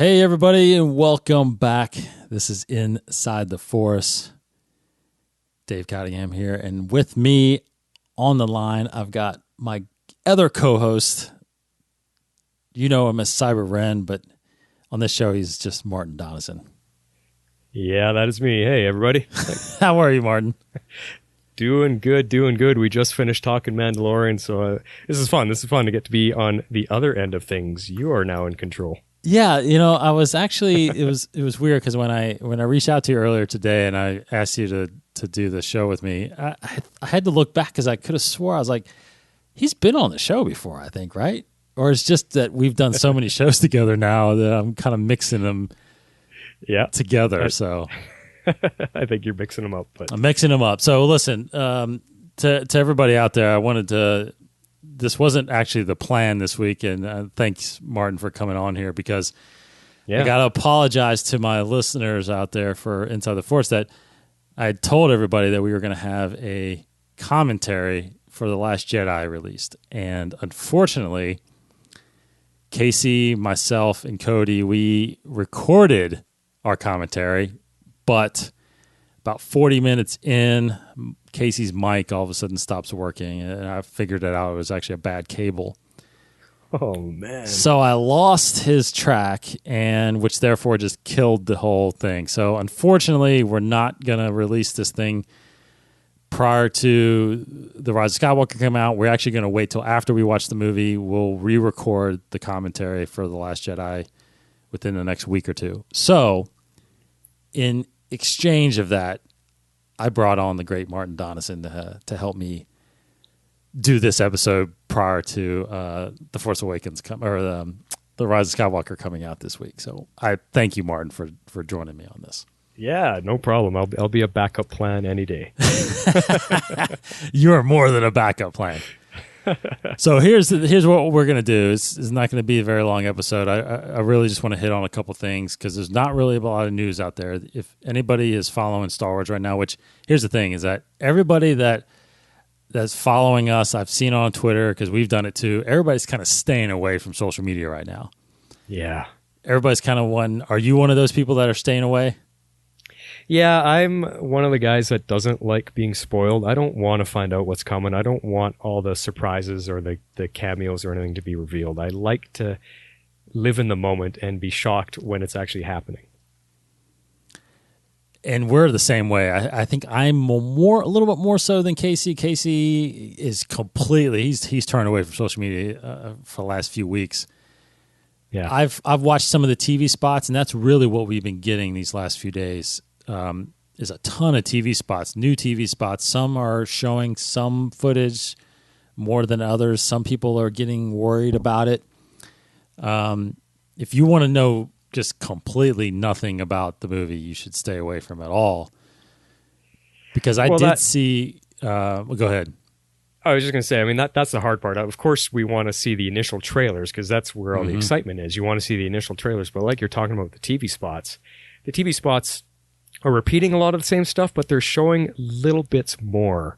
Hey, everybody, and welcome back. This is Inside the Force. Dave Cottingham here, and with me on the line, I've got my other co-host. You know him as Cyber Ren, but on this show, he's just Martin Donison. Yeah, that is me. Hey, everybody. How are you, Martin? Doing good. We just finished talking Mandalorian, so this is fun. This is fun to get to be on the other end of things. You are now in control. Yeah, you know, I was actually it was weird because when I reached out to you earlier today and I asked you to do the show with me, I had to look back because I could have swore I was like, he's been on the show before, I think, right? Or it's just that we've done so many shows together now that I'm kind of mixing them together. So I think you're mixing them up. But I'm mixing them up. So listen, to everybody out there, I wanted to. This wasn't actually the plan this week, and thanks, Martin, for coming on here because I got to apologize to my listeners out there for Inside the Force that I had told everybody that we were going to have a commentary for The Last Jedi released. And unfortunately, Casey, myself, and Cody, we recorded our commentary, but about 40 minutes in, Casey's mic all of a sudden stops working, and I figured it out. It was actually a bad cable. Oh, man. So I lost his track, and which therefore just killed the whole thing. So unfortunately, we're not going to release this thing prior to The Rise of Skywalker come out. We're actually going to wait till after we watch the movie. We'll re-record the commentary for The Last Jedi within the next week or two. So in exchange of that, I brought on the great Martin Donison to help me do this episode prior to The Force Awakens The Rise of Skywalker coming out this week. So I thank you, Martin, for joining me on this. Yeah, no problem. I'll be a backup plan any day. You are more than a backup plan. So here's what we're going to do. It's not going to be a very long episode. I really just want to hit on a couple things because there's not really a lot of news out there. If anybody is following Star Wars right now, which here's the thing is that everybody that's following us, I've seen on Twitter because we've done it too. Everybody's kind of staying away from social media right now. Yeah. Everybody's kind of are you one of those people that are staying away? Yeah, I'm one of the guys that doesn't like being spoiled. I don't want to find out what's coming. I don't want all the surprises or the cameos or anything to be revealed. I like to live in the moment and be shocked when it's actually happening. And we're the same way. I think I'm a little bit more so than Casey. Casey is completely he's turned away from social media for the last few weeks. Yeah, I've watched some of the TV spots, and that's really what we've been getting these last few days. Is a ton of TV spots, new TV spots. Some are showing some footage more than others. Some people are getting worried about it. If you want to know just completely nothing about the movie, you should stay away from it all. Because I did see... go ahead. I was just going to say, I mean, that's the hard part. Of course, we want to see the initial trailers because that's where all the excitement is. You want to see the initial trailers. But like you're talking about the TV spots are repeating a lot of the same stuff, but they're showing little bits more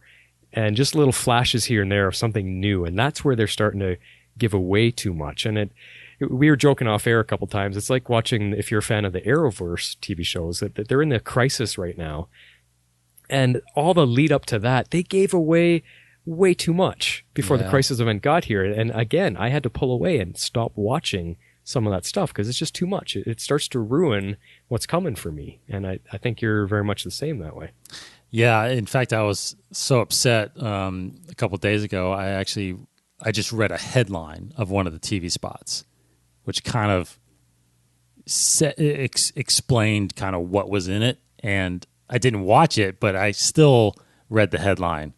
and just little flashes here and there of something new. And that's where they're starting to give away too much. And we were joking off air a couple times. It's like watching, if you're a fan of the Arrowverse TV shows, that they're in the crisis right now. And all the lead up to that, they gave away way too much before the crisis event got here. And again, I had to pull away and stop watching some of that stuff because it's just too much. It starts to ruin what's coming for me. And I think you're very much the same that way. Yeah. In fact, I was so upset a couple of days ago. I just read a headline of one of the TV spots, which kind of explained kind of what was in it. And I didn't watch it, but I still read the headline.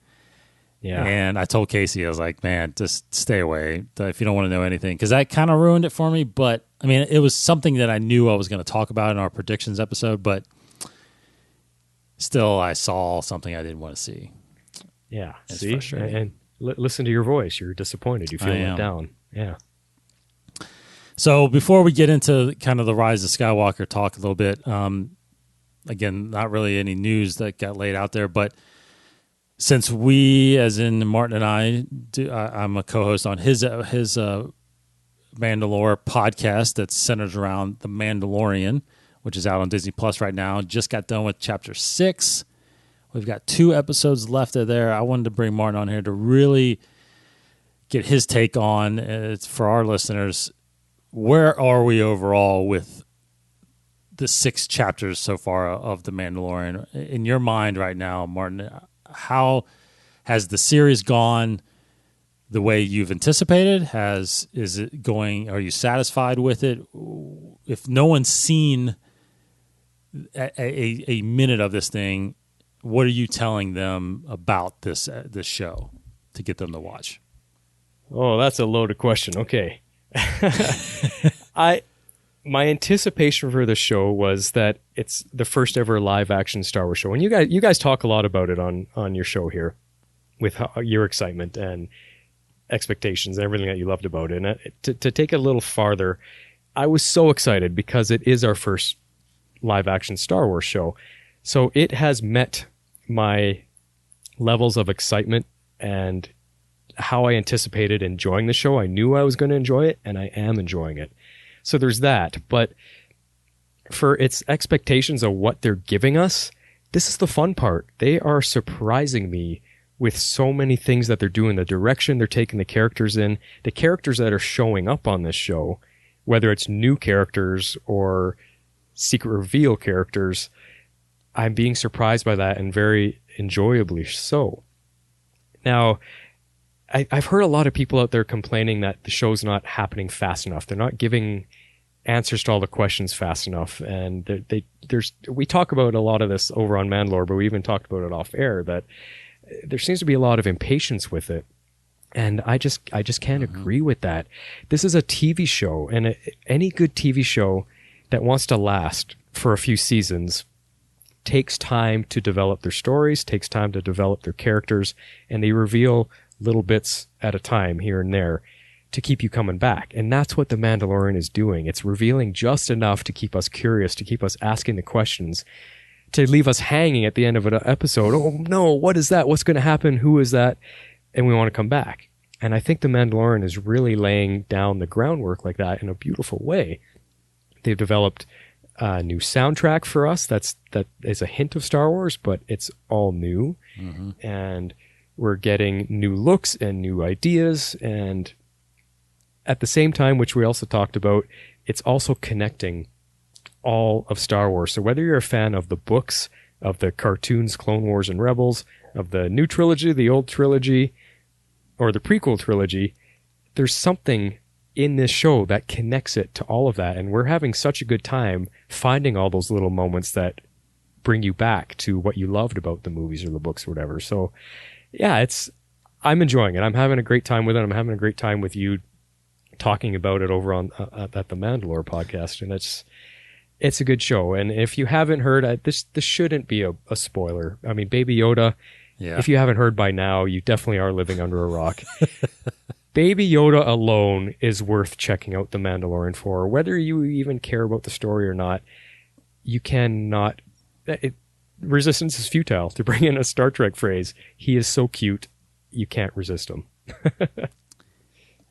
Yeah. And I told Casey, I was like, man, just stay away if you don't want to know anything. Because that kind of ruined it for me. But, I mean, it was something that I knew I was going to talk about in our predictions episode. But still, I saw something I didn't want to see. Yeah. See? And listen to your voice. You're disappointed. You feel let down. Yeah. So before we get into kind of the Rise of Skywalker talk a little bit, again, not really any news that got laid out there. But since we, as in Martin and I, I'm a co-host on his Mandalore podcast that's centered around the Mandalorian, which is out on Disney Plus right now. Just got done with chapter 6. We've got 2 episodes left of there. I wanted to bring Martin on here to really get his take on, it's for our listeners, where are we overall with the 6 chapters so far of The Mandalorian? In your mind right now, Martin, how has the series gone the way you've anticipated? Is it going, are you satisfied with it? If no one's seen a minute of this thing, what are you telling them about this show to get them to watch? Oh, that's a loaded question. Okay. My anticipation for the show was that it's the first ever live action Star Wars show. And you guys talk a lot about it on your show here with your excitement and expectations and everything that you loved about it. And to take it a little farther, I was so excited because it is our first live action Star Wars show. So it has met my levels of excitement and how I anticipated enjoying the show. I knew I was going to enjoy it, and I am enjoying it. So there's that. But for its expectations of what they're giving us, this is the fun part. They are surprising me with so many things that they're doing, the direction they're taking the characters in, the characters that are showing up on this show, whether it's new characters or secret reveal characters. I'm being surprised by that, and very enjoyably so. Now, I've heard a lot of people out there complaining that the show's not happening fast enough. They're not giving answers to all the questions fast enough. And we talk about a lot of this over on Mandalore, but we even talked about it off air, that there seems to be a lot of impatience with it. And I just can't agree with that. This is a TV show, and any good TV show that wants to last for a few seasons takes time to develop their stories, takes time to develop their characters, and they reveal little bits at a time here and there to keep you coming back. And that's what The Mandalorian is doing. It's revealing just enough to keep us curious, to keep us asking the questions, to leave us hanging at the end of an episode. Oh no, what is that? What's going to happen? Who is that? And we want to come back. And I think The Mandalorian is really laying down the groundwork like that in a beautiful way. They've developed a new soundtrack for us that is a hint of Star Wars, but it's all new. Mm-hmm. And we're getting new looks and new ideas, and at the same time, which we also talked about, it's also connecting all of Star Wars. So whether you're a fan of the books, of the cartoons, Clone Wars and Rebels, of the new trilogy, the old trilogy, or the prequel trilogy, there's something in this show that connects it to all of that, and we're having such a good time finding all those little moments that bring you back to what you loved about the movies or the books or whatever. So yeah, I'm enjoying it. I'm having a great time with it. I'm having a great time with you talking about it over on at the Mandalore podcast, and it's a good show. And if you haven't heard, this shouldn't be a spoiler. I mean, Baby Yoda. Yeah. If you haven't heard by now, you definitely are living under a rock. Baby Yoda alone is worth checking out The Mandalorian for. Whether you even care about the story or not, you cannot. Resistance is futile, to bring in a Star Trek phrase. He is so cute, you can't resist him.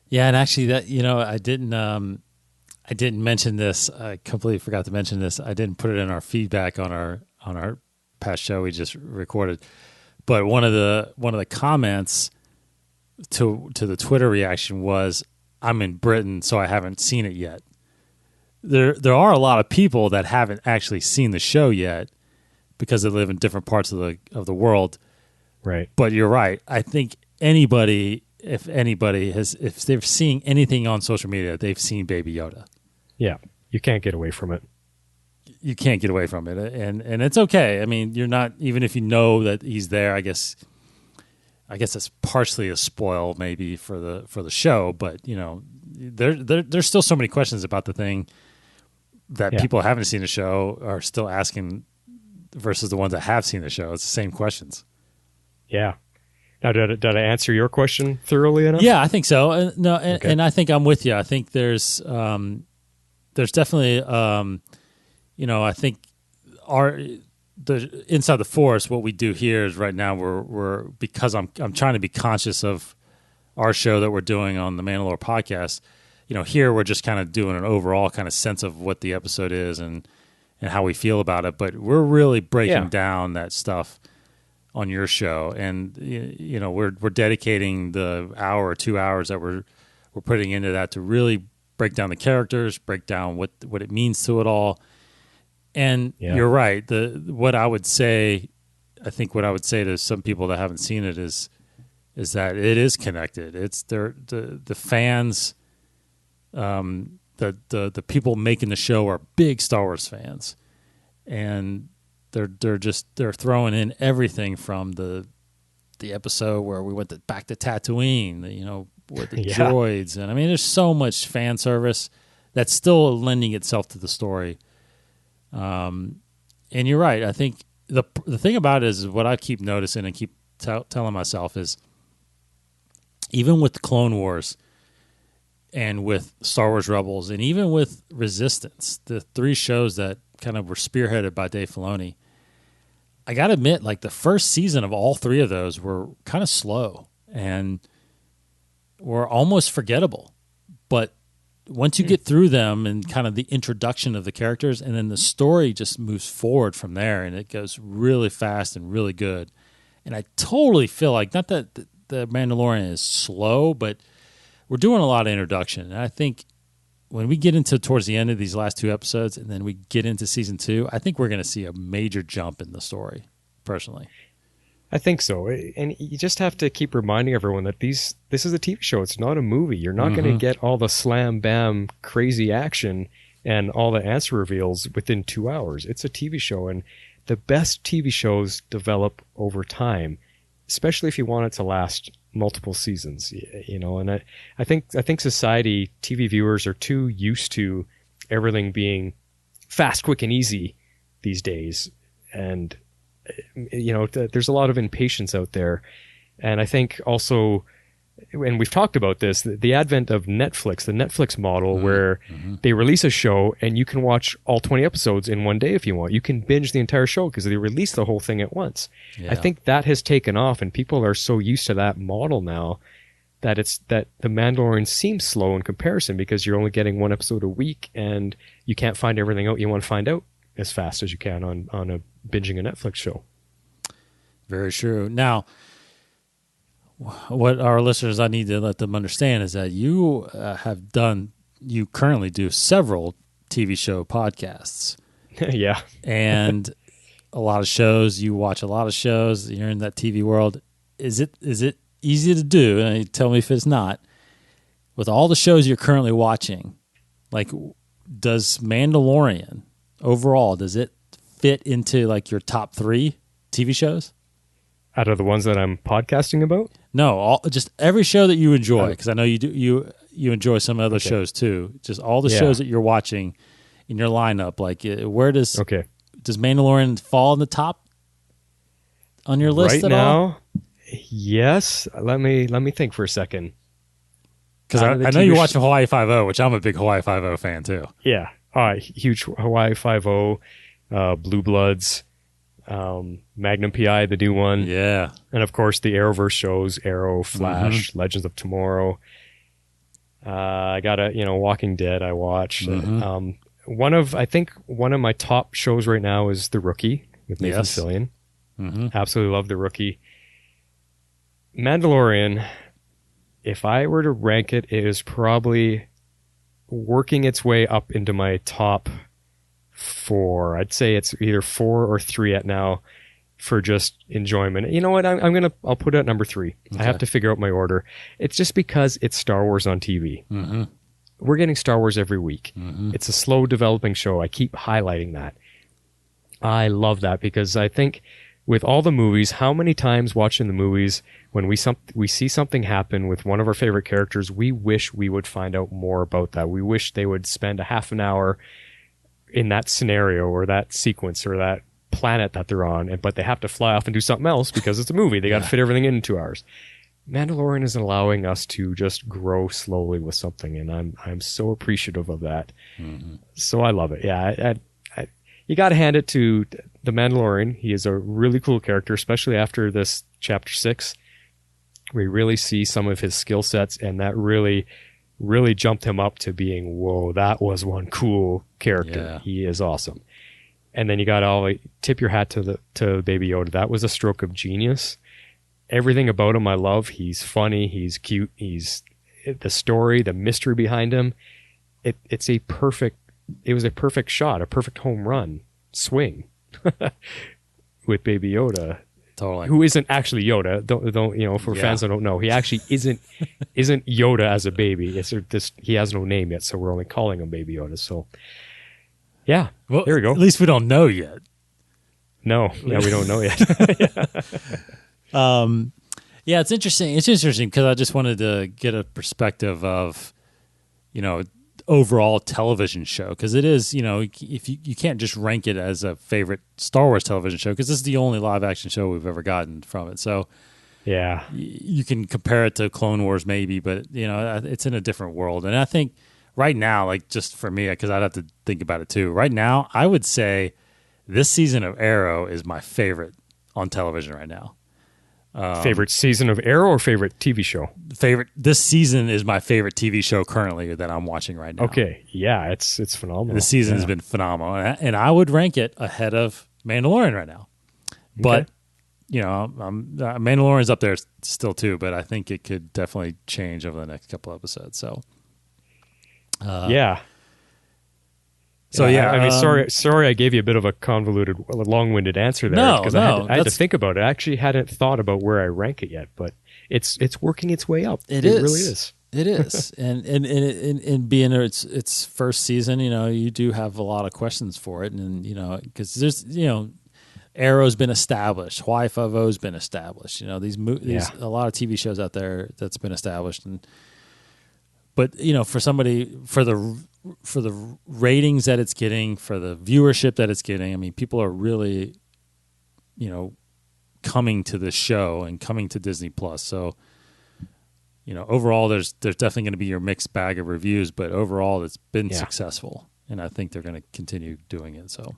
Yeah, and actually, that I didn't mention this. I completely forgot to mention this. I didn't put it in our feedback on our past show we just recorded. But one of the comments to the Twitter reaction was, "I'm in Britain, so I haven't seen it yet." There are a lot of people that haven't actually seen the show yet, because they live in different parts of the world. Right. But you're right. I think if they're seeing anything on social media, they've seen Baby Yoda. Yeah. You can't get away from it. You can't get away from it. And it's okay. I mean, you're not, even if you know that he's there, I guess that's partially a spoil maybe for the show, but there's still so many questions about the thing that people who haven't seen the show are still asking versus the ones that have seen the show. It's the same questions. Yeah. Now, did I answer your question thoroughly enough? Yeah, I think so. And I think I'm with you. I think there's definitely, I think the inside the Force, what we do here is right now we're because I'm trying to be conscious of our show that we're doing on the Mandalore podcast. here we're just kind of doing an overall kind of sense of what the episode is and how we feel about it. But we're really breaking down that stuff on your show, and we're dedicating the hour or 2 hours that we're putting into that to really break down the characters, break down what it means to it all. And you're right. What I would say to some people that haven't seen it is that it is connected. It's the fans, the people making the show are big Star Wars fans, and they're throwing in everything from the episode where we went back to Tatooine, with the droids, and I mean, there's so much fan service that's still lending itself to the story. And you're right. I think the thing about it is what I keep noticing and keep telling myself is, even with the Clone Wars and with Star Wars Rebels and even with Resistance, the 3 shows that kind of were spearheaded by Dave Filoni, I got to admit, like, the first season of all 3 of those were kind of slow and were almost forgettable. But once you get through them and kind of the introduction of the characters, and then the story just moves forward from there, and it goes really fast and really good. And I totally feel like, not that the Mandalorian is slow, but we're doing a lot of introduction. And I think when we get into towards the end of these last 2 episodes, and then we get into season 2, I think we're going to see a major jump in the story, personally. I think so. And you just have to keep reminding everyone that this is a TV show. It's not a movie. You're not going to get all the slam, bam, crazy action and all the answer reveals within 2 hours. It's a TV show, and the best TV shows develop over time, especially if you want it to last multiple seasons, and I think society, TV viewers are too used to everything being fast, quick, and easy these days. And, there's a lot of impatience out there. And I think also, and we've talked about this, the advent of Netflix, the Netflix model, where they release a show and you can watch all 20 episodes in one day if you want. You can binge the entire show because they release the whole thing at once. Yeah. I think that has taken off, and people are so used to that model now that the Mandalorian seems slow in comparison, because you're only getting 1 episode a week and you can't find everything out you want to find out as fast as you can on binging a Netflix show. Very true. Now, what our listeners, I need to let them understand, is that you you currently do several TV show podcasts. Yeah. And a lot of shows, you watch a lot of shows, you're in that TV world. Is it easy to do? And tell me if it's not. With all the shows you're currently watching, like, does Mandalorian overall, does it fit into like your top 3 TV shows? Out of the ones that I'm podcasting about? No, just every show that you enjoy, because I know you do. You enjoy some other shows too. Just all the shows that you're watching in your lineup. Like, where does Mandalorian fall in the top on your list at all? Right now, yes. Let me think for a second. Because I know you watch Hawaii Five-0, which I'm a big Hawaii Five-0 fan too. Yeah, huge Hawaii Five-0, Blue Bloods. Magnum PI, the new one. Yeah. And of course the Arrowverse shows, Arrow, Flash, Legends of Tomorrow. I got Walking Dead I watched. One of my top shows right now is The Rookie with Nathan Fillion. Absolutely love The Rookie. Mandalorian, if I were to rank it, it is probably working its way up into my top 4. I'd say it's either 4 or 3 at now for just enjoyment. You know what? I'll put it at number 3. Okay. I have to figure out my order. It's just because it's Star Wars on TV. We're getting Star Wars every week. It's a slow developing show. I keep highlighting that. I love that, because I think with all the movies, how many times watching the movies, when we see something happen with one of our favorite characters, we wish we would find out more about that. We wish they would spend a half an hour in that scenario or that sequence or that planet that they're on, but they have to fly off and do something else because it's a movie. They got to fit everything in 2 hours. Mandalorian is allowing us to just grow slowly with something, and I'm so appreciative of that. So I love it. Yeah, you got to hand it to the Mandalorian. He is a really cool character, especially after this chapter 6. We really see some of his skill sets, and that really really jumped him up to being, whoa, that was one cool character. Yeah. He is awesome. And then you got to tip your hat to Baby Yoda. That was a stroke of genius. Everything about him I love. He's funny. He's cute. He's the story, the mystery behind him. It was a perfect shot, a perfect home run swing with Baby Yoda. Totally. Who isn't actually Yoda? Don't for fans that don't know, he actually isn't Yoda as a baby. He has no name yet, so we're only calling him Baby Yoda. So, yeah, well, there we go. At least we don't know yet. No, yeah, we don't know yet. Yeah, it's interesting. It's interesting because I just wanted to get a perspective of, overall television show, because it is, if you can't just rank it as a favorite Star Wars television show, because this is the only live action show we've ever gotten from it. So yeah, you can compare it to Clone Wars maybe, but it's in a different world. And I think right now, like just for me, because I'd have to think about it too. Right now, I would say this season of Arrow is my favorite on television right now. Favorite season of Arrow or favorite TV show? This season is my favorite TV show currently that I'm watching right now. Okay, yeah, it's phenomenal. The season has been phenomenal, and I would rank it ahead of Mandalorian right now. But Mandalorian's up there still too. But I think it could definitely change over the next couple episodes. So, yeah. So I mean, sorry, I gave you a bit of a convoluted, long-winded answer there because I had to think about it. I actually hadn't thought about where I rank it yet, but it's working its way up. It really is. It is, and being its first season, you do have a lot of questions for it, and because there's Arrow's been established, Hawaii Five-O's been established. These a lot of TV shows out there that's been established, but for the ratings that it's getting, for the viewership that it's getting, I mean, people are really, coming to this show and coming to Disney Plus. So, overall, there's definitely going to be your mixed bag of reviews, but overall, it's been successful, and I think they're going to continue doing it. So,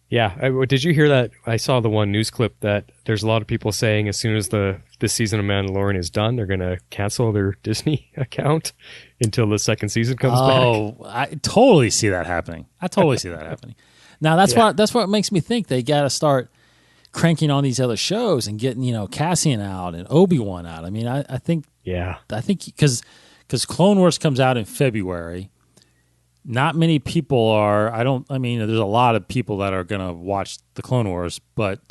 yeah, did you hear that? I saw the one news clip that there's a lot of people saying as soon as this season of Mandalorian is done, they're going to cancel their Disney account until the second season comes back. Oh, I totally see that happening. Now that's what makes me think they got to start cranking on these other shows and getting Cassian out and Obi-Wan out. I mean, I think because Clone Wars comes out in February. Not many people are. There's a lot of people that are going to watch the Clone Wars, but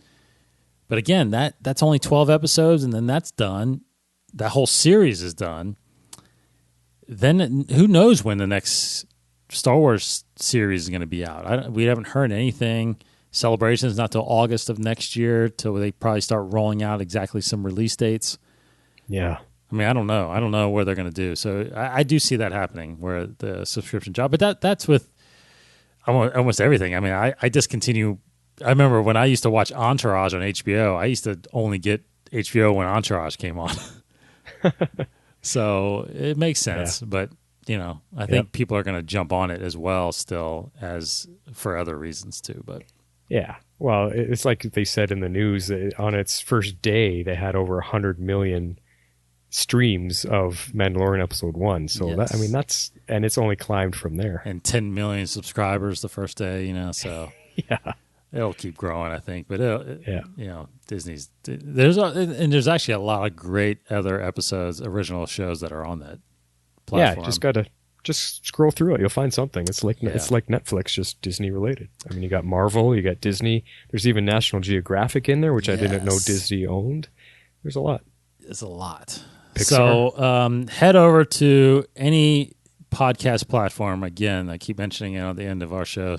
again, that's only 12 episodes, and then that's done. That whole series is done. Then who knows when the next Star Wars series is going to be out? We haven't heard anything. Celebration's not till August of next year, till they probably start rolling out exactly some release dates. Yeah. I mean, I don't know. I don't know what they're going to do. So I do see that happening, where the subscription drop. But that's with almost everything. I mean, I discontinue. I remember when I used to watch Entourage on HBO, I used to only get HBO when Entourage came on. So it makes sense. Yeah. But, I think people are going to jump on it as well still, as for other reasons too. But yeah. Well, it's like they said in the news, on its first day, they had over 100 million streams of Mandalorian episode 1. So that's and it's only climbed from there. And 10 million subscribers the first day, so yeah, it'll keep growing, I think. But Disney's there's actually a lot of great other episodes, original shows that are on that platform. Yeah, just scroll through it. You'll find something. It's like Netflix, just Disney related. I mean, you got Marvel, you got Disney. There's even National Geographic in there, which I didn't know Disney owned. There's a lot. It's a lot. Pixar. So head over to any podcast platform. Again, I keep mentioning it at the end of our show.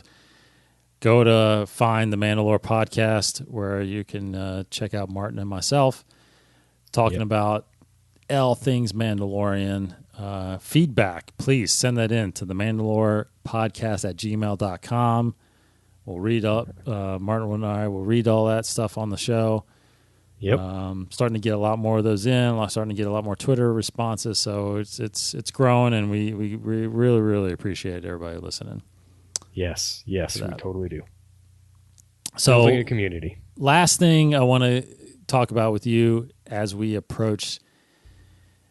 Go to find the Mandalore podcast, where you can check out Martin and myself talking about all things Mandalorian. Feedback, please send that in to the Mandalore podcast at gmail.com. We'll read up. Martin and I will read all that stuff on the show. Yep. Starting to get a lot more of those in. Starting to get a lot more Twitter responses. So it's growing, and we really, really appreciate everybody listening. Yes, we totally do. So, a community. Last thing I want to talk about with you as we approach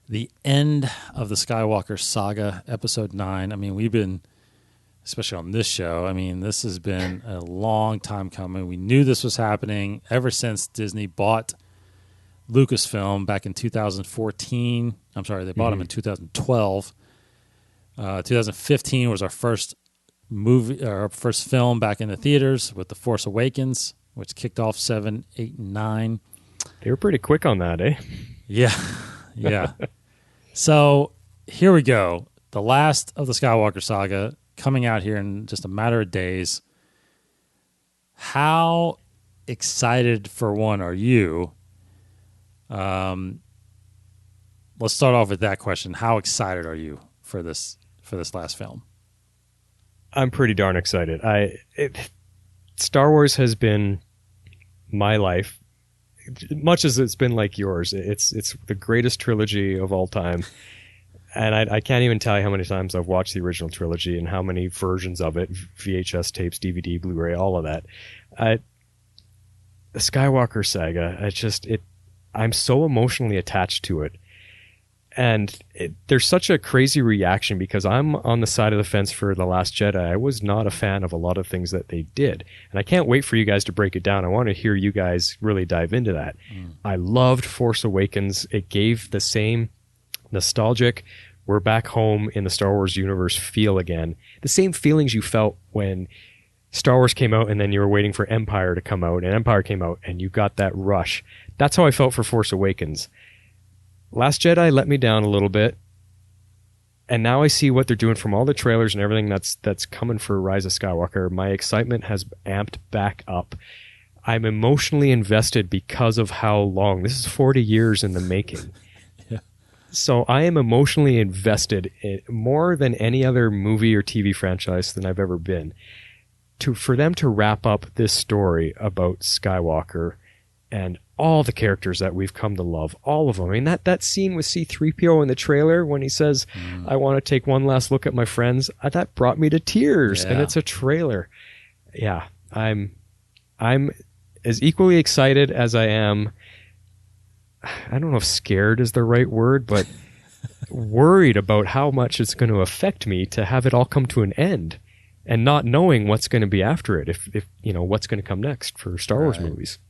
the end of the Skywalker saga, episode 9. I mean, we've been, especially on this show, I mean, this has been a long time coming. We knew this was happening ever since Disney bought Lucasfilm back in 2014. I'm sorry, they bought them in 2012. 2015 was our first movie, our first film back in the theaters with The Force Awakens, which kicked off 7, 8, and 9. They were pretty quick on that, eh? Yeah, yeah. So here we go. The last of the Skywalker saga coming out here in just a matter of days. How excited, for one, are you? Let's start off with that question. How excited are you for this last film? I'm pretty darn excited. Star Wars has been my life, much as it's been like yours. It's the greatest trilogy of all time. And I can't even tell you how many times I've watched the original trilogy and how many versions of it, VHS tapes, DVD, Blu-ray, all of that. The Skywalker saga, I'm so emotionally attached to it. And there's such a crazy reaction because I'm on the side of the fence for The Last Jedi. I was not a fan of a lot of things that they did. And I can't wait for you guys to break it down. I want to hear you guys really dive into that. I loved Force Awakens. It gave the same nostalgic, we're back home in the Star Wars universe feel again. The same feelings you felt when Star Wars came out and then you were waiting for Empire to come out, and Empire came out and you got that rush. That's how I felt for Force Awakens. Last Jedi let me down a little bit, and now I see what they're doing from all the trailers and everything that's coming for Rise of Skywalker. My excitement has amped back up. I'm emotionally invested because of how long. This is 40 years in the making. So I am emotionally invested in more than any other movie or TV franchise than I've ever been. For them to wrap up this story about Skywalker and all the characters that we've come to love, all of them. I mean, that scene with C-3PO in the trailer when he says, I want to take one last look at my friends, that brought me to tears, and it's a trailer. Yeah, I'm as equally excited as I am. I don't know if scared is the right word, but worried about how much it's going to affect me to have it all come to an end and not knowing what's going to be after it, if you know what's going to come next for Star Wars movies.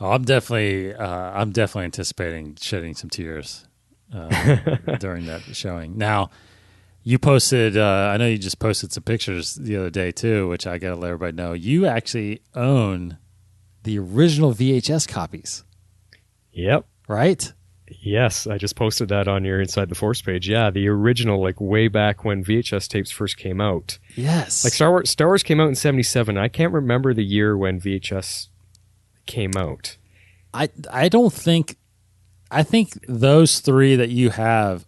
Oh, I'm definitely anticipating shedding some tears during that showing. Now, you posted, I know you just posted some pictures the other day too, which I got to let everybody know. You actually own the original VHS copies. Yep. Right? Yes, I just posted that on your Inside the Force page. Yeah, the original, like way back when VHS tapes first came out. Yes. Like Star Wars came out in 1977. I can't remember the year when VHS came out. I think those three that you have,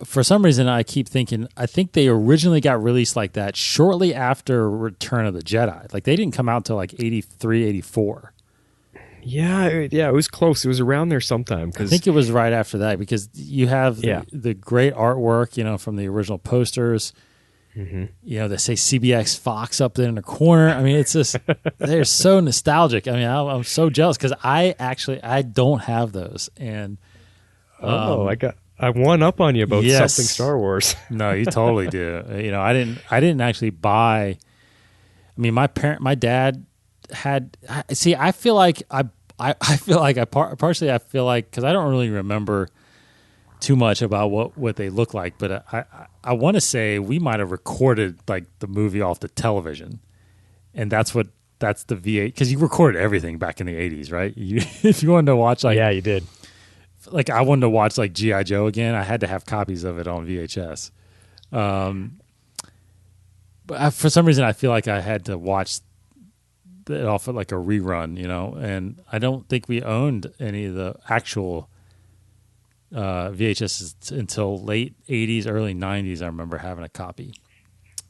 for some reason I keep thinking, I think they originally got released like that shortly after Return of the Jedi. Like they didn't come out till like 83, 84. Yeah, it was close. It was around there sometime. I think it was right after that because you have the great artwork, you know, from the original posters. Mm-hmm. You know, they say CBX Fox up there in the corner. I mean, it's just, they're so nostalgic. I mean, I'm so jealous because I don't have those. And I won up on you about something Star Wars. No, you totally do. You know, I didn't actually buy. I mean, my dad had. See, I feel like partially I feel like because I don't really remember too much about what they look like, but I want to say we might have recorded like the movie off the television, and that's the V8 because you recorded everything back in the 80s, right? If you wanted to watch like you did. Like I wanted to watch like G.I. Joe again, I had to have copies of it on VHS. But for some reason, I feel like I had to watch it off of like a rerun, you know, and I don't think we owned any of the actual VHS until late 80s, early 90s. I remember having a copy.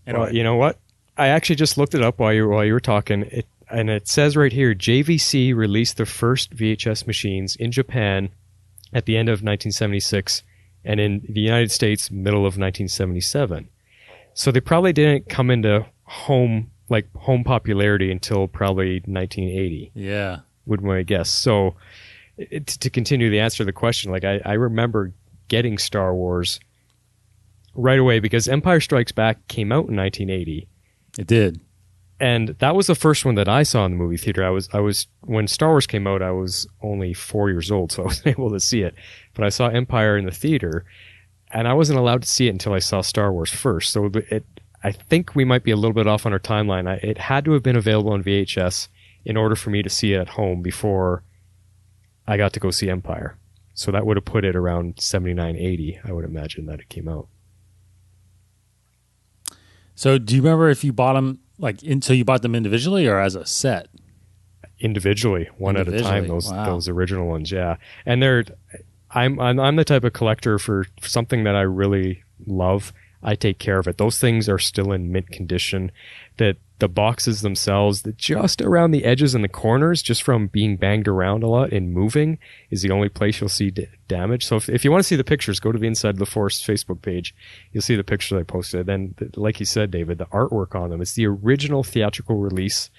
Anyway. Well, you know what? I actually just looked it up while you were talking. It says right here, JVC released the first VHS machines in Japan at the end of 1976 and in the United States, middle of 1977. So they probably didn't come into home popularity until probably 1980. Yeah. Would my guess. So to continue the answer to the question, like I remember getting Star Wars right away because Empire Strikes Back came out in 1980. It did. And that was the first one that I saw in the movie theater. I was when Star Wars came out, I was only 4 years old, so I wasn't able to see it. But I saw Empire in the theater, and I wasn't allowed to see it until I saw Star Wars first. So I think we might be a little bit off on our timeline. It had to have been available on VHS in order for me to see it at home before I got to go see Empire. So that would have put it around 79, 80, I would imagine, that it came out. So do you remember if you bought them, so you bought them individually or as a set? Individually, one at a time, those original ones, yeah. And I'm the type of collector for something that I really love. I take care of it. Those things are still in mint condition. That the boxes themselves, just around the edges and the corners, just from being banged around a lot and moving, is the only place you'll see damage. So if you want to see the pictures, go to the Inside the Force Facebook page. You'll see the pictures I posted. And like you said, David, the artwork on them, it's the original theatrical release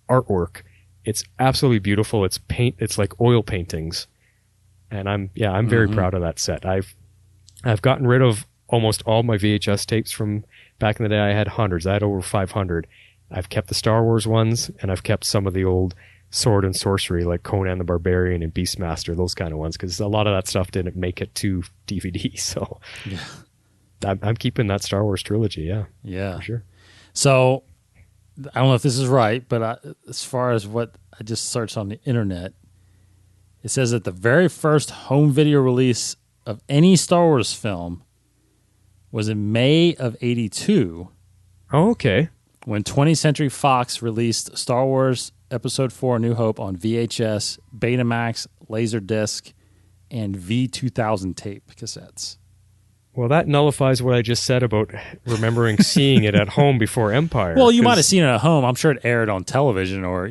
artwork. It's absolutely beautiful. It's like oil paintings. And I'm very proud of that set. I've gotten rid of almost all my VHS tapes from back in the day. I had hundreds. I had over 500. I've kept the Star Wars ones, and I've kept some of the old sword and sorcery, like Conan the Barbarian and Beastmaster, those kind of ones, because a lot of that stuff didn't make it to DVD. So yeah. I'm keeping that Star Wars trilogy, yeah. For sure. So I don't know if this is right, but as far as what I just searched on the internet, it says that the very first home video release of any Star Wars film was in May of 82. Oh, okay. When 20th Century Fox released Star Wars Episode 4 A New Hope on VHS, Betamax, Laserdisc, and V2000 tape cassettes. Well, that nullifies what I just said about remembering seeing it at home before Empire. Well, you might have seen it at home. I'm sure it aired on television or,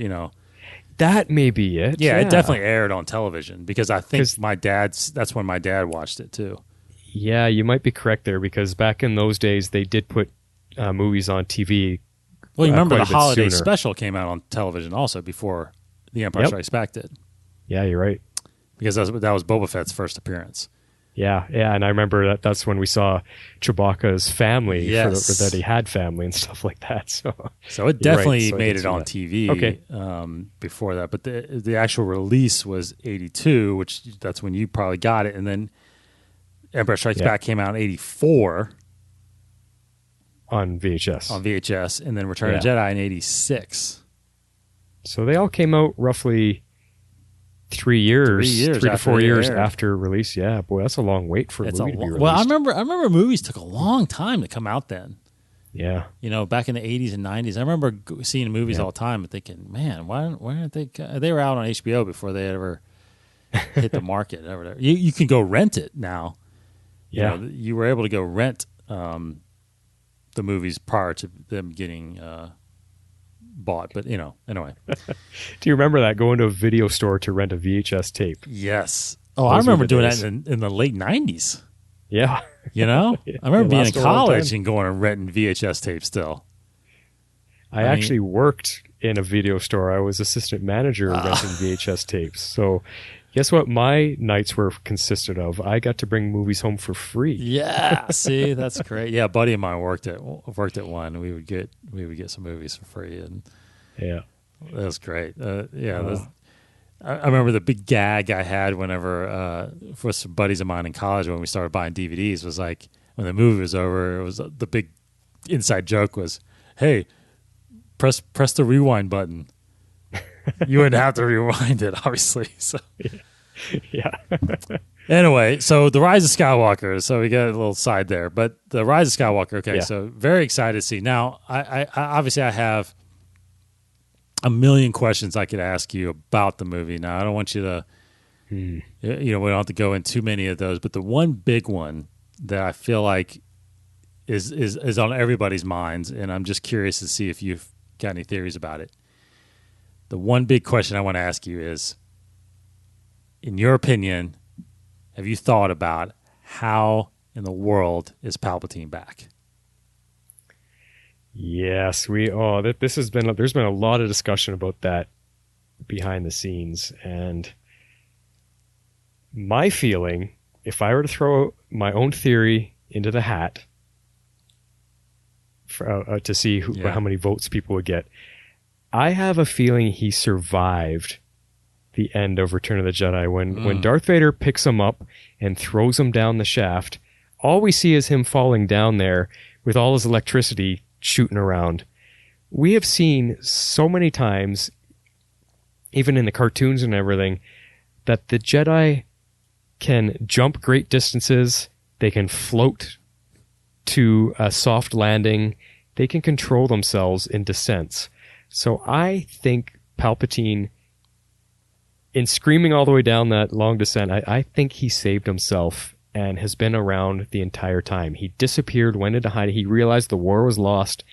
That may be it. Yeah, it definitely aired on television because I think that's when my dad watched it too. Yeah, you might be correct there because back in those days they did put movies on TV. Well, you remember the holiday special came out on television also before The Empire Strikes Back did. Yeah, you're right. Because that was Boba Fett's first appearance. Yeah, and I remember that's when we saw Chewbacca's family, that he had family and stuff like that. So it definitely made it on TV before that. But the actual release was 82, which that's when you probably got it. And then Empire Strikes Back came out in 84. On VHS. And then Return of the Jedi in 86. So they all came out roughly 3 to 4 years after release. Yeah, boy, that's a long wait for a movie to be released. Well, I remember movies took a long time to come out then. Yeah. Back in the 80s and 90s. I remember seeing movies all the time and thinking, man, why aren't they... They were out on HBO before they ever hit the market. You can go rent it now. You were able to go rent the movies prior to them getting bought. But, anyway. Do you remember that, going to a video store to rent a VHS tape? Yes. Oh, I remember doing that in the late 90s. Yeah. I remember being in college and going and renting VHS tapes still. I actually worked in a video store. I was assistant manager renting VHS tapes. So guess what my nights consisted of? I got to bring movies home for free. Yeah, see, that's great. Yeah, a buddy of mine worked at one. We would get some movies for free, and that was great. I remember the big gag I had whenever for some buddies of mine in college when we started buying DVDs was like when the movie was over, it was the big inside joke was, "Hey, press the rewind button." You wouldn't have to rewind it, obviously. So yeah. Anyway, so the Rise of Skywalker. So we got a little side there, but the Rise of Skywalker. Okay, so very excited to see. Now, I obviously I have a million questions I could ask you about the movie. Now, I don't want you to, we don't have to go in too many of those, but the one big one that I feel like is on everybody's minds, and I'm just curious to see if you've got any theories about it. The one big question I want to ask you is, in your opinion, have you thought about how in the world is Palpatine back? Yes, there's been a lot of discussion about that behind the scenes, and My feeling, if I were to throw my own theory into the hat for, to see how many votes people would get, I have a feeling he survived the end of Return of the Jedi. When Darth Vader picks him up and throws him down the shaft, all we see is him falling down there with all his electricity shooting around. We have seen so many times, even in the cartoons and everything, that the Jedi can jump great distances, they can float to a soft landing, they can control themselves in descents. So I think Palpatine, in screaming all the way down that long descent, I think he saved himself and has been around the entire time. He disappeared, went into hiding. He realized the war was lost.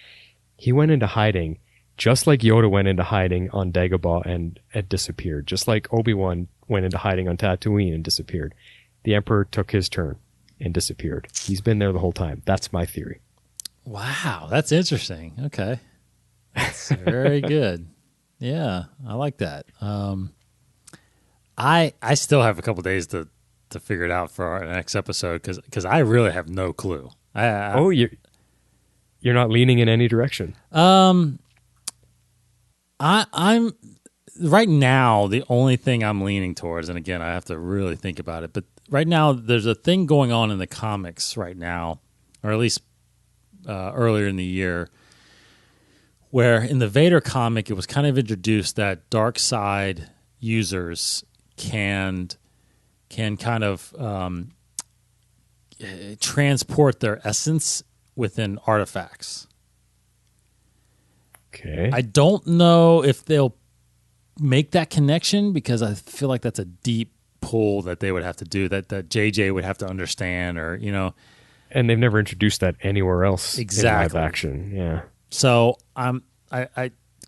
He went into hiding, just like Yoda went into hiding on Dagobah and disappeared. Just like Obi-Wan went into hiding on Tatooine and disappeared. The Emperor took his turn and disappeared. He's been there the whole time. That's my theory. Wow, that's interesting. Okay. That's very good. Yeah, I like that. I still have a couple days to figure it out for our next episode because I really have no clue. You're not leaning in any direction. I'm right now, the only thing I'm leaning towards, and again, I have to really think about it, but right now there's a thing going on in the comics right now, or at least earlier in the year, where in the Vader comic, it was kind of introduced that dark side users can kind of transport their essence within artifacts. Okay. I don't know if they'll make that connection because I feel like that's a deep pull that they would have to do, that JJ would have to understand, or, you know. And they've never introduced that anywhere else exactly. in live action. Yeah. So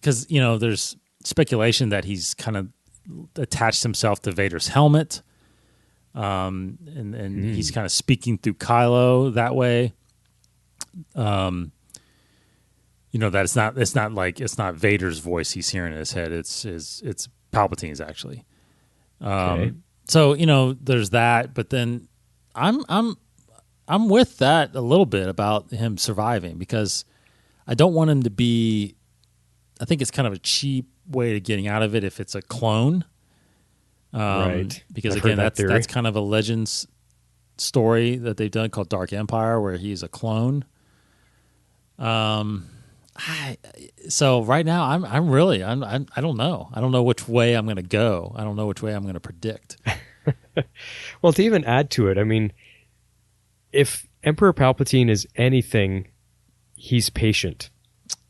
because, you know, there's speculation that he's kind of attached himself to Vader's helmet. And he's kind of speaking through Kylo that way. You know, that it's not Vader's voice he's hearing in his head. It's Palpatine's actually. Okay. So, you know, there's that, but then I'm with that a little bit about him surviving because I don't want him to be, I think it's kind of a cheap way of getting out of it if it's a clone. Right. Because I've again, heard that's kind of a Legends story that they've done called Dark Empire, where he's a clone. So right now I don't know. I don't know which way I'm going to go. I don't know which way I'm going to predict. Well, to even add to it, I mean, if Emperor Palpatine is anything, he's patient.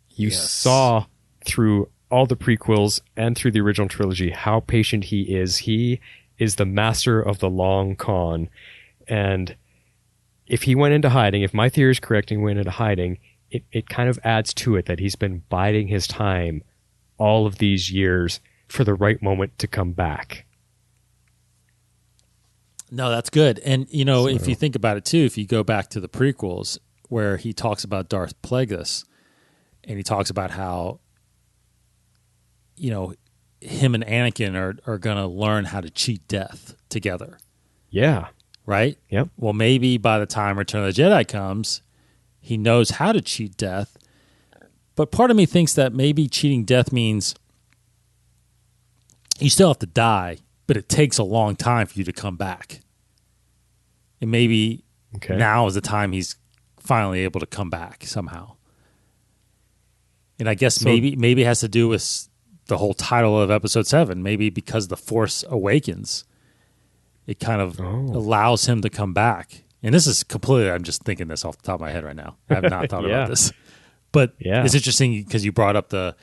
You saw through all the prequels and through the original trilogy how patient he is. He is the master of the long con. And if he went into hiding, if my theory is correct and he went into hiding, it kind of adds to it that he's been biding his time all of these years for the right moment to come back. No, that's good. And, you know, if you think about it too, if you go back to the prequels where he talks about Darth Plagueis and he talks about how, you know, him and Anakin are going to learn how to cheat death together. Yeah. Right? Yep. Well, maybe by the time Return of the Jedi comes, he knows how to cheat death. But part of me thinks that maybe cheating death means you still have to die, but it takes a long time for you to come back. And maybe now is the time he's finally able to come back somehow. And I guess maybe it has to do with the whole title of Episode 7. Maybe because the Force awakens, it kind of allows him to come back. And this is completely, I'm just thinking this off the top of my head right now. I have not thought about this. But it's interesting because you brought up the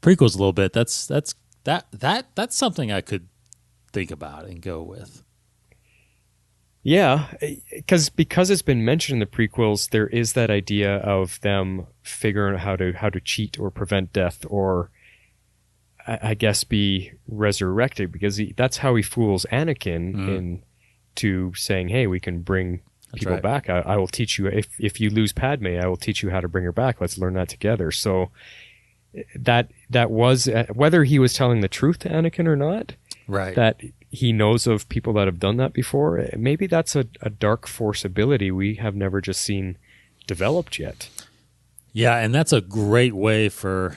prequels a little bit. That's something I could think about and go with. Yeah, because it's been mentioned in the prequels, there is that idea of them figuring out how to cheat or prevent death, or I guess be resurrected, because that's how he fools Anakin into saying, "Hey, we can bring people back. I will teach you. If you lose Padme, I will teach you how to bring her back. Let's learn that together." So that was, whether he was telling the truth to Anakin or not, Right. That he knows of people that have done that before. Maybe that's a dark force ability we have never just seen developed yet. Yeah, and that's a great way for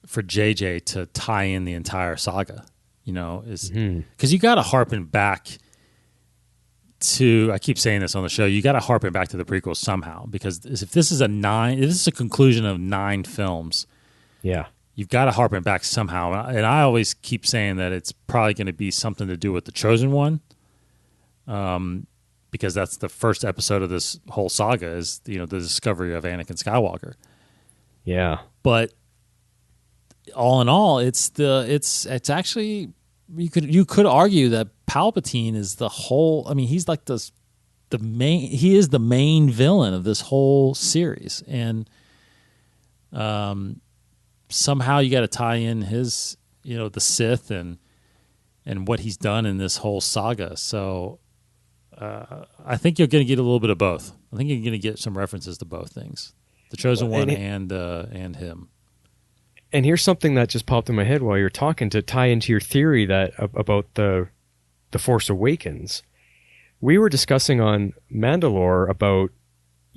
JJ to tie in the entire saga. Is because you got to harpen back to. I keep saying this on the show. You got to harpen back to the prequels somehow, because if this is a conclusion of 9 films. Yeah. You've got to harpen back somehow. And I always keep saying that it's probably going to be something to do with the Chosen One, because that's the first episode of this whole saga is, the discovery of Anakin Skywalker. Yeah. But all in all, it's actually, you could argue that Palpatine is the whole, he's like he is the main villain of this whole series. And, somehow you got to tie in his, the Sith and what he's done in this whole saga. So I think you're going to get a little bit of both. I think you're going to get some references to both things, the Chosen One and him. And here's something that just popped in my head while you're talking to tie into your theory that about the Force Awakens. We were discussing on Mandalore about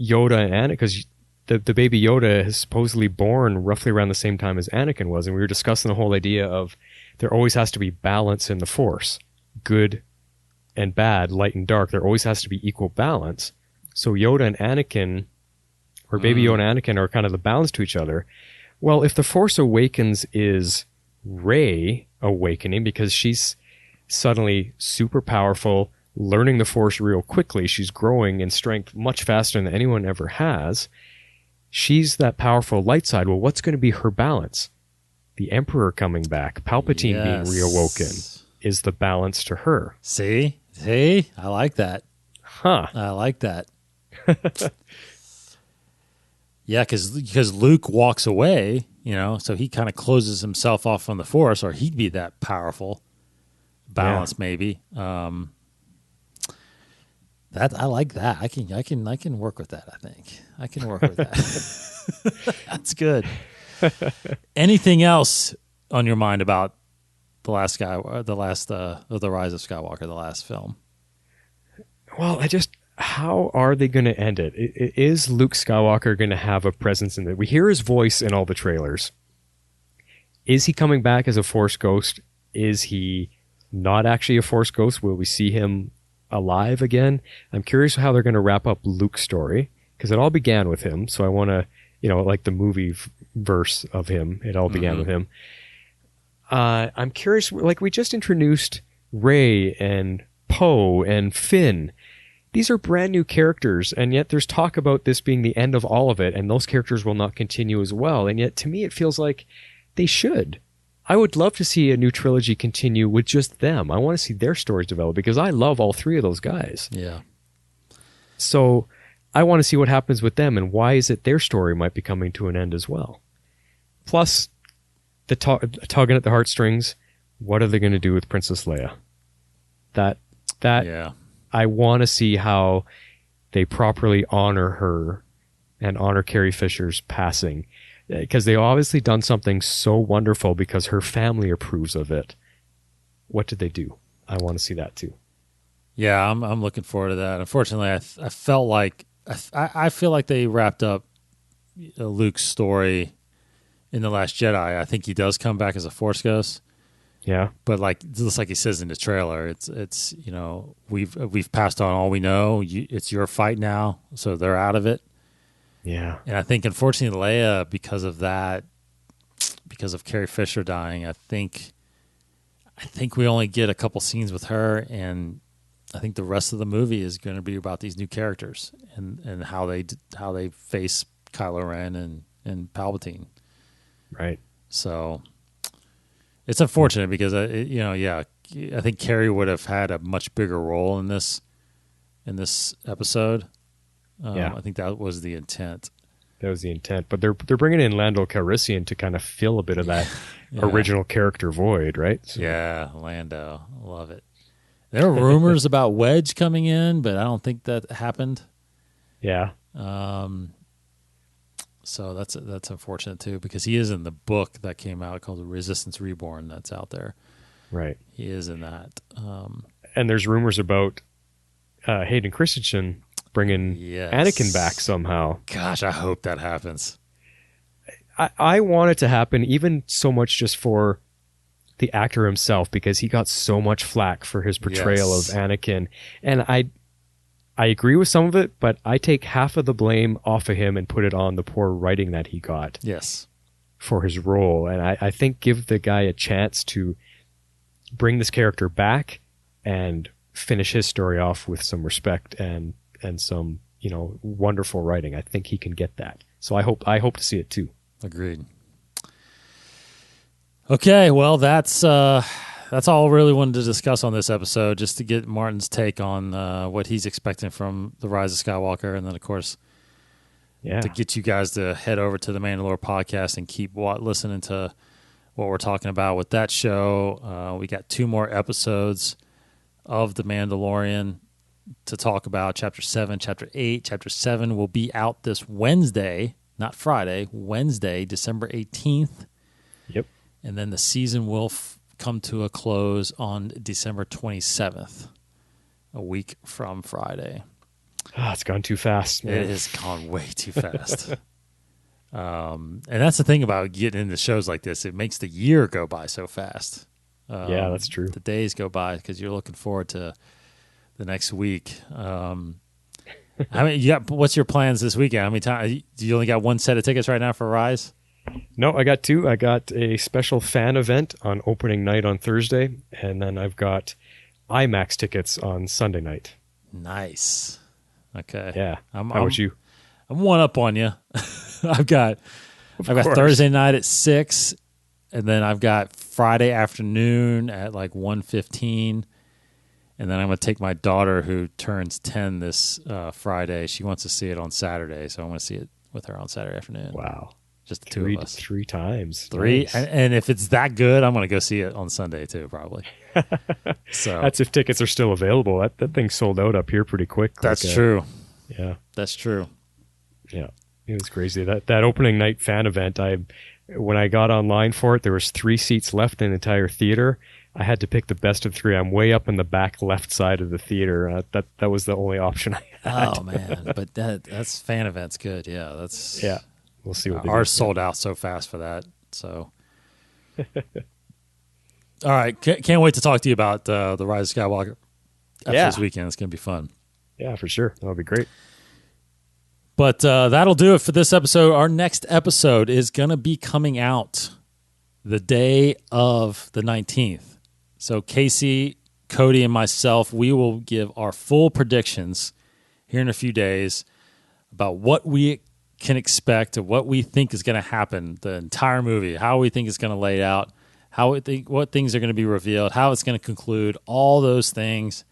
Yoda and Anakin, because the baby Yoda is supposedly born roughly around the same time as Anakin was, and we were discussing the whole idea of there always has to be balance in the Force. Good and bad, light and dark, there always has to be equal balance. So Yoda and Anakin, or baby Yoda and Anakin, are kind of the balance to each other. Well, if the Force Awakens is Rey awakening because she's suddenly super powerful, learning the Force real quickly, she's growing in strength much faster than anyone ever has, she's that powerful light side. Well, what's going to be her balance? The Emperor coming back, Palpatine being reawoken is the balance to her. See, I like that. Huh. I like that. Yeah, because Luke walks away, so he kind of closes himself off from the Force, or he'd be that powerful. Balance, maybe. That I like that. I can work with that. I think I can work with that. That's good. Anything else on your mind about the Rise of Skywalker, the last film? Well, how are they going to end it? Is Luke Skywalker going to have a presence in it? We hear his voice in all the trailers. Is he coming back as a Force ghost? Is he not actually a Force ghost? Will we see him alive again? I'm curious how they're going to wrap up Luke's story, because it all began with him. So I want to, like the movie verse of him, it all began with him. I'm curious, like we just introduced Rey and Poe and Finn. These are brand new characters, and yet there's talk about this being the end of all of it, and those characters will not continue as well. And yet, to me, it feels like they should. I would love to see a new trilogy continue with just them. I want to see their stories develop, because I love all 3 of those guys. Yeah. So I want to see what happens with them, and why is it their story might be coming to an end as well. Plus, the tugging at the heartstrings, what are they going to do with Princess Leia? That yeah. I want to see how they properly honor her and honor Carrie Fisher's passing, because they've obviously done something so wonderful because her family approves of it. What did they do? I want to see that too. Yeah, I'm looking forward to that. Unfortunately, I felt like I feel like they wrapped up Luke's story in The Last Jedi. I think he does come back as a Force ghost. Yeah, but just like he says in the trailer, it's we've passed on all we know. It's your fight now, so they're out of it. Yeah, and I think unfortunately Leia, because of that, because of Carrie Fisher dying, I think we only get a couple scenes with her, and I think the rest of the movie is going to be about these new characters and how they face Kylo Ren and Palpatine. Right. So it's unfortunate because I think Carrie would have had a much bigger role in this episode. I think that was the intent. That was the intent, but they're bringing in Lando Calrissian to kind of fill a bit of that original character void, right? So. Yeah, Lando, love it. There are rumors about Wedge coming in, but I don't think that happened. Yeah. So that's unfortunate too, because he is in the book that came out called Resistance Reborn that's out there. Right. He is in that. And there's rumors about Hayden Christensen bringing Anakin back somehow. Gosh, I hope that happens. I want it to happen, even so much just for the actor himself, because he got so much flack for his portrayal of Anakin. And I agree with some of it, but I take half of the blame off of him and put it on the poor writing that he got. Yes. For his role. And I think give the guy a chance to bring this character back and finish his story off with some respect and some, wonderful writing. I think he can get that. So I hope to see it too. Agreed. Okay, well, that's all I really wanted to discuss on this episode, just to get Martin's take on what he's expecting from The Rise of Skywalker, and then, of course, to get you guys to head over to the Mandalorian podcast and keep listening to what we're talking about with that show. We got 2 more episodes of The Mandalorian to talk about, Chapter 7, Chapter 8. Chapter 7 will be out this Wednesday, not Friday, Wednesday, December 18th. Yep. And then the season will come to a close on December 27th, a week from Friday. It's gone too fast, man. It has gone way too fast. And that's the thing about getting into shows like this. It makes the year go by so fast. Yeah, that's true. The days go by because you're looking forward to the next week. What's your plans this weekend? How many times? Do you only got 1 set of tickets right now for Rise? No, I got 2. I got a special fan event on opening night on Thursday, and then I've got IMAX tickets on Sunday night. Nice. Okay. Yeah. How about you? I'm one up on you. I've got Thursday night at 6, and then I've got Friday afternoon at like 1:15. And then I'm going to take my daughter, who turns 10 this Friday. She wants to see it on Saturday, so I'm going to see it with her on Saturday afternoon. Wow. Just the 2 of us. 3 times. 3. Nice. And if it's that good, I'm going to go see it on Sunday too, probably. So that's if tickets are still available. That thing sold out up here pretty quick. That's true. Yeah. That's true. Yeah. It was crazy. That opening night fan event, when I got online for it, there was 3 seats left in the entire theater. I had to pick the best of 3. I'm way up in the back left side of the theater. That was the only option I had. Oh man, but that's fan event's good. Yeah, that's We'll see what ours sold out so fast for that. So, all right, can't wait to talk to you about the Rise of Skywalker after this weekend. It's gonna be fun. Yeah, for sure. That'll be great. But that'll do it for this episode. Our next episode is gonna be coming out the day of the 19th. So Casey, Cody, and myself, we will give our full predictions here in a few days about what we can expect and what we think is going to happen, the entire movie, how we think it's going to lay out, what things are going to be revealed, how it's going to conclude, all those things.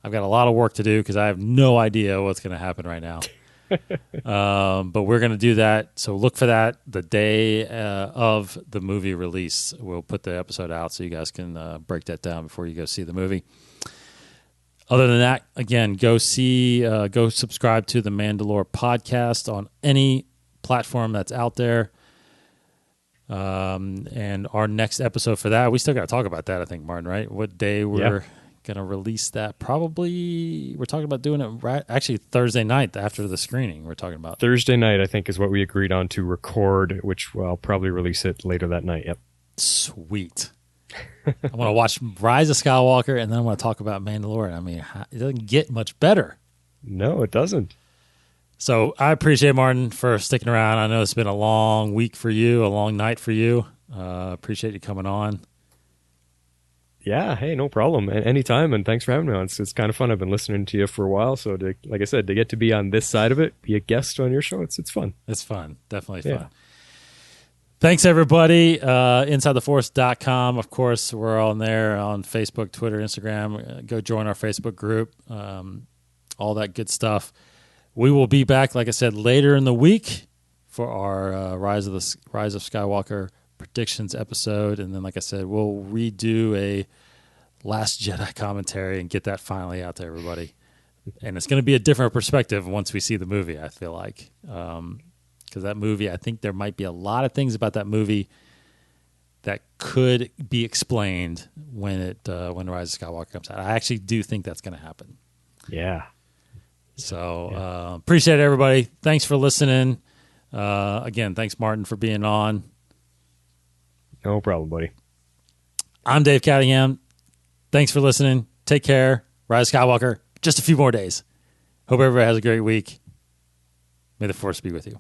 I've got a lot of work to do because I have no idea what's going to happen right now. But we're going to do that. So look for that the day of the movie release. We'll put the episode out so you guys can break that down before you go see the movie. Other than that, again, go subscribe to the Mandalorian podcast on any platform that's out there. And our next episode for that, we still got to talk about that, I think, Martin, right? What day we're going to release that? Probably, we're talking about doing it actually Thursday night after the screening. We're talking about Thursday night, I think, is what we agreed on to record, which I'll probably release it later that night. Yep. Sweet. I want to watch Rise of Skywalker, and then I want to talk about Mandalorian. I mean, it doesn't get much better. No, it doesn't. So I appreciate Martin for sticking around. I know it's been a long week for you, a long night for you. Appreciate you coming on. Yeah, hey, no problem. Anytime, and thanks for having me on. It's kind of fun. I've been listening to you for a while, so like I said, to get to be on this side of it, be a guest on your show, it's fun. It's fun. Definitely fun. Thanks, everybody. InsideTheForce.com. Of course, we're all there on Facebook, Twitter, Instagram. Go join our Facebook group. All that good stuff. We will be back, like I said, later in the week for our Rise of Skywalker predictions episode. And then, like I said, we'll redo a Last Jedi commentary and get that finally out to everybody. And it's going to be a different perspective once we see the movie, I feel like. Because that movie, I think there might be a lot of things about that movie that could be explained when Rise of Skywalker comes out. I actually do think that's going to happen. Yeah. So appreciate it, everybody. Thanks for listening. Again, thanks, Martin, for being on. No problem, buddy. I'm Dave Cattingham. Thanks for listening. Take care. Rise of Skywalker. Just a few more days. Hope everybody has a great week. May the Force be with you.